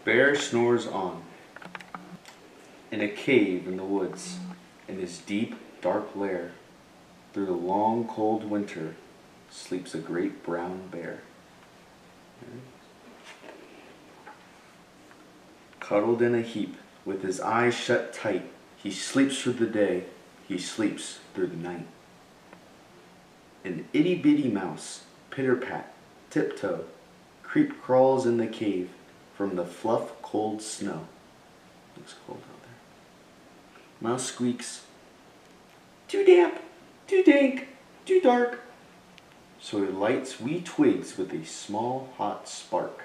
Bear snores on. In a cave in the woods, in his deep, dark lair, through the long, cold winter, sleeps a great brown bear. Cuddled in a heap, with his eyes shut tight, he sleeps through the day, he sleeps through the night. An itty-bitty mouse, pitter-pat, tiptoe, creep crawls in the cave from the fluff cold snow. Looks cold out there. Mouse squeaks, "Too damp, too dank, too dark." So he lights wee twigs with a small hot spark.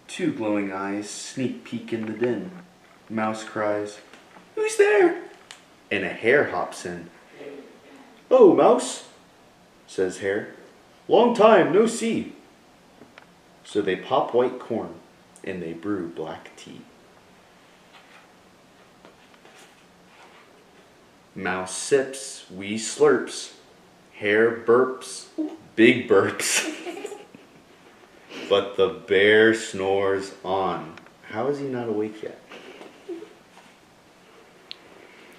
Two glowing eyes sneak peek in the den. Mouse cries, "Who's there?" And a hare hops in. "Oh, Mouse," says Hare, "long time no see." So they pop white corn and they brew black tea. Mouse sips, wee slurps. Hare burps, big burps. But the bear snores on. How is he not awake yet?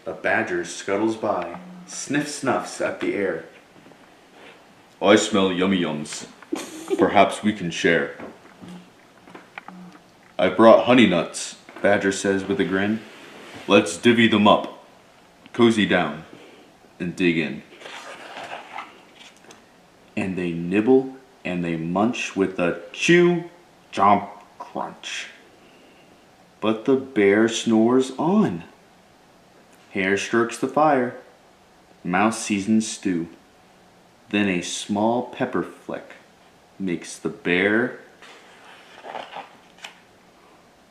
A badger scuttles by, snuffs at the air. "I smell yummy yums. Perhaps we can share." "I brought honey nuts," Badger says with a grin. "Let's divvy them up, cozy down, and dig in." And they nibble and they munch with a chew, chomp, crunch. But the bear snores on. Hare strokes the fire. Mouse seasons stew. Then a small pepper flick makes the bear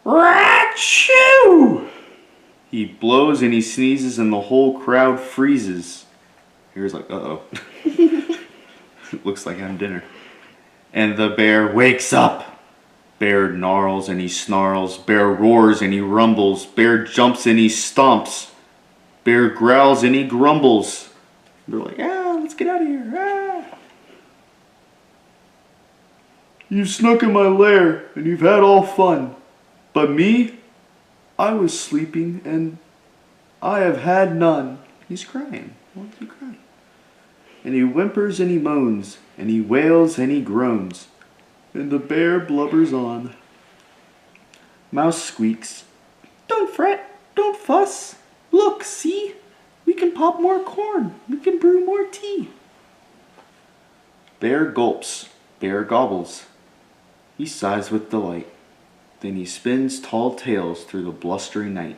Rachoo! He blows and he sneezes and the whole crowd freezes. Hare's like, uh-oh. Looks like I'm dinner. And the bear wakes up. Bear gnarls and he snarls. Bear roars and he rumbles. Bear jumps and he stomps. Bear growls and he grumbles. They're like, let's get out of here. "You've snuck in my lair and you've had all fun. But me, I was sleeping and I have had none." He's crying. Why is he crying? And he whimpers and he moans, and he wails and he groans, and the bear blubbers on. Mouse squeaks, "Don't fret, don't fuss. Look, see, we can pop more corn, we can brew more tea." Bear gulps, bear gobbles. He sighs with delight. Then he spins tall tales through the blustery night.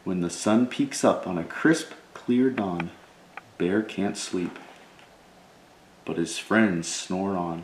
When the sun peeks up on a crisp, clear dawn, Bear can't sleep, but his friends snore on.